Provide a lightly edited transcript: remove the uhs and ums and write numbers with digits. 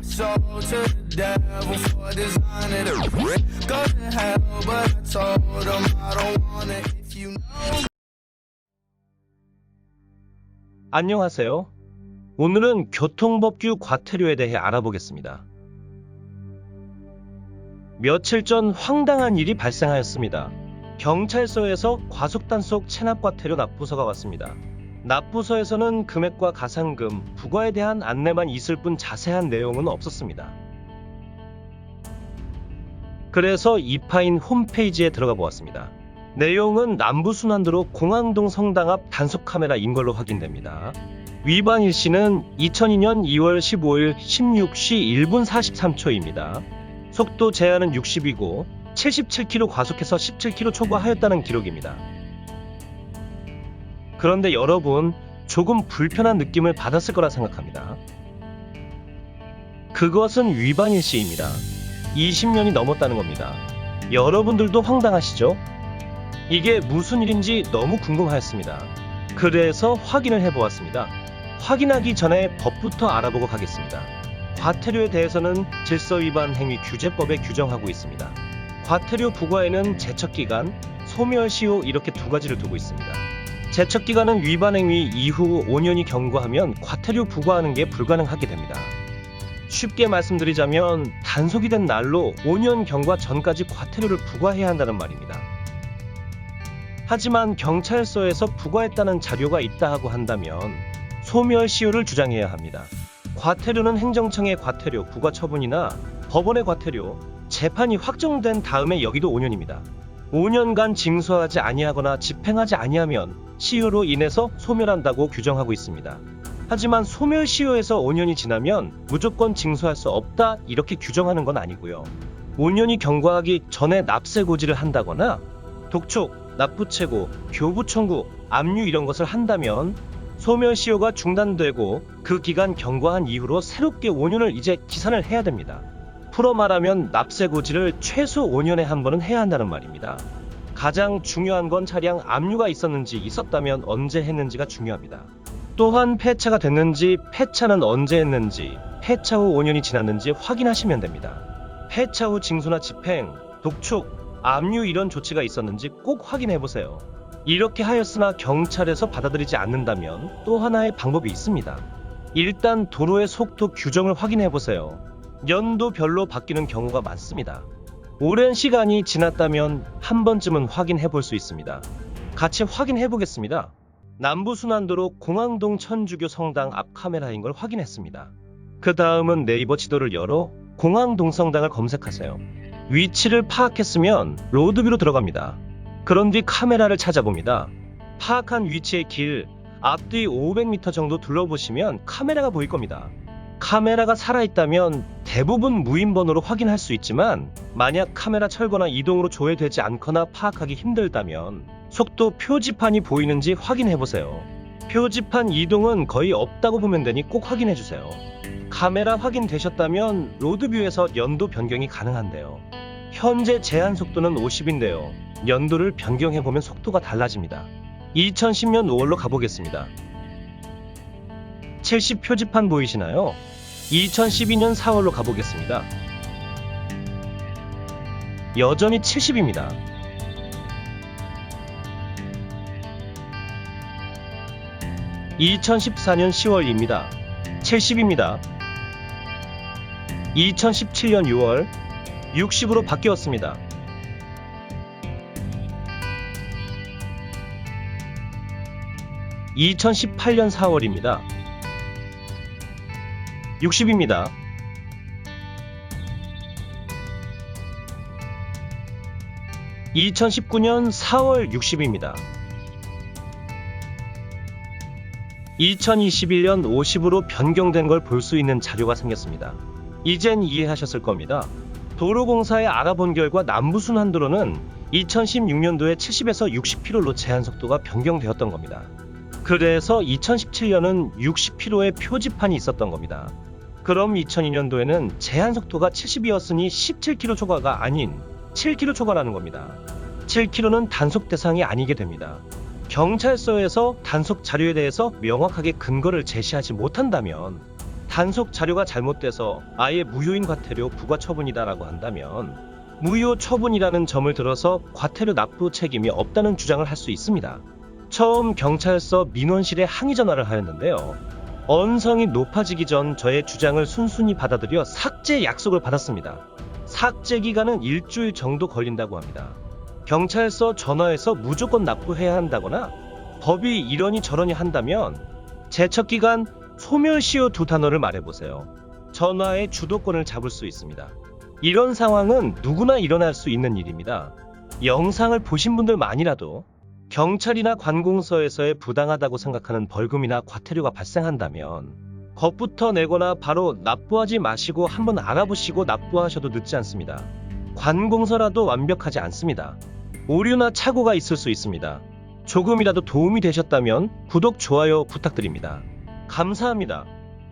soul to the devil for designing it. Go to hell, but I told him I don't want it. If you know. 안녕하세요. 오늘은 교통법규 과태료에 대해 알아보겠습니다. 며칠 전 황당한 일이 발생하였습니다. 경찰서에서 과속단속 체납과태료 납부서가 왔습니다. 납부서에서는 금액과 가산금, 부과에 대한 안내만 있을 뿐 자세한 내용은 없었습니다. 그래서 이파인 홈페이지에 들어가 보았습니다. 내용은 남부순환도로 공항동 성당 앞 단속카메라인 걸로 확인됩니다. 위반 일시는 2002년 2월 15일 16시 1분 43초입니다. 속도 제한은 60이고 77km 과속해서 17km 초과하였다는 기록입니다. 그런데 여러분, 조금 불편한 느낌을 받았을 거라 생각합니다. 그것은 위반 일시입니다. 20년이 넘었다는 겁니다. 여러분들도 황당하시죠? 이게 무슨 일인지 너무 궁금하였습니다. 그래서 확인을 해보았습니다. 확인하기 전에 법부터 알아보고 가겠습니다. 과태료에 대해서는 질서위반 행위 규제법에 규정하고 있습니다. 과태료 부과에는 제척기간, 소멸시효 이렇게 두 가지를 두고 있습니다. 제척기간은 위반 행위 이후 5년이 경과하면 과태료 부과하는 게 불가능하게 됩니다. 쉽게 말씀드리자면 단속이 된 날로 5년 경과 전까지 과태료를 부과해야 한다는 말입니다. 하지만 경찰서에서 부과했다는 자료가 있다 하고 한다면 소멸시효를 주장해야 합니다. 과태료는 행정청의 과태료 부과 처분이나 법원의 과태료, 재판이 확정된 다음에 여기도 5년입니다. 5년간 징수하지 아니하거나 집행하지 아니하면 시효로 인해서 소멸한다고 규정하고 있습니다. 하지만 소멸시효에서 5년이 지나면 무조건 징수할 수 없다 이렇게 규정하는 건 아니고요. 5년이 경과하기 전에 납세 고지를 한다거나 독촉, 납부채고, 교부 청구, 압류 이런 것을 한다면 소멸시효가 중단되고 그 기간 경과한 이후로 새롭게 5년을 이제 기산을 해야 됩니다. 풀어 말하면 납세 고지를 최소 5년에 한 번은 해야 한다는 말입니다. 가장 중요한 건 차량 압류가 있었는지 있었다면 언제 했는지가 중요합니다. 또한 폐차가 됐는지, 폐차는 언제 했는지, 폐차 후 5년이 지났는지 확인하시면 됩니다. 폐차 후 징수나 집행, 독촉, 압류 이런 조치가 있었는지 꼭 확인해보세요. 이렇게 하였으나 경찰에서 받아들이지 않는다면 또 하나의 방법이 있습니다. 일단 도로의 속도 규정을 확인해보세요. 연도별로 바뀌는 경우가 많습니다. 오랜 시간이 지났다면 한 번쯤은 확인해볼 수 있습니다. 같이 확인해보겠습니다. 남부순환도로 공항동 천주교 성당 앞 카메라인 걸 확인했습니다. 그 다음은 네이버 지도를 열어 공항동 성당을 검색하세요. 위치를 파악했으면 로드뷰로 들어갑니다. 그런 뒤 카메라를 찾아봅니다. 파악한 위치의 길, 앞뒤 500m 정도 둘러보시면 카메라가 보일 겁니다. 카메라가 살아있다면 대부분 무인번호로 확인할 수 있지만 만약 카메라 철거나 이동으로 조회되지 않거나 파악하기 힘들다면 속도 표지판이 보이는지 확인해보세요. 표지판 이동은 거의 없다고 보면 되니 꼭 확인해주세요. 카메라 확인되셨다면 로드뷰에서 연도 변경이 가능한데요. 현재 제한 속도는 50인데요. 연도를 변경해보면 속도가 달라집니다. 2010년 5월로 가보겠습니다. 70 표지판 보이시나요? 2012년 4월로 가보겠습니다. 여전히 70입니다. (2014년 10월입니다) 70입니다. 2017년 6월 60으로 바뀌었습니다. 2018년 4월입니다. 60입니다. 2019년 4월 60입니다. 2021년 50으로 변경된 걸 볼 수 있는 자료가 생겼습니다. 이젠 이해하셨을 겁니다. 도로공사에 알아본 결과 남부순환도로는 2016년도에 70에서 60km로 제한 속도가 변경되었던 겁니다. 그래서 2017년은 60km의 표지판이 있었던 겁니다. 그럼 2002년도에는 제한 속도가 70이었으니 17km 초과가 아닌 7km 초과라는 겁니다. 7km는 단속 대상이 아니게 됩니다. 경찰서에서 단속 자료에 대해서 명확하게 근거를 제시하지 못한다면 단속 자료가 잘못돼서 아예 무효인 과태료 부과 처분이다라고 한다면 무효 처분이라는 점을 들어서 과태료 납부 책임이 없다는 주장을 할 수 있습니다. 처음 경찰서 민원실에 항의 전화를 하였는데요. 언성이 높아지기 전 저의 주장을 순순히 받아들여 삭제 약속을 받았습니다. 삭제 기간은 일주일 정도 걸린다고 합니다. 경찰서 전화해서 무조건 납부해야 한다거나 법이 이러니 저러니 한다면 제척기간, 소멸시효 두 단어를 말해보세요. 전화의 주도권을 잡을 수 있습니다. 이런 상황은 누구나 일어날 수 있는 일입니다. 영상을 보신 분들만이라도 경찰이나 관공서에서의 부당하다고 생각하는 벌금이나 과태료가 발생한다면 겁부터 내거나 바로 납부하지 마시고 한번 알아보시고 납부하셔도 늦지 않습니다. 관공서라도 완벽하지 않습니다. 오류나 착오가 있을 수 있습니다. 조금이라도 도움이 되셨다면 구독, 좋아요 부탁드립니다. 감사합니다.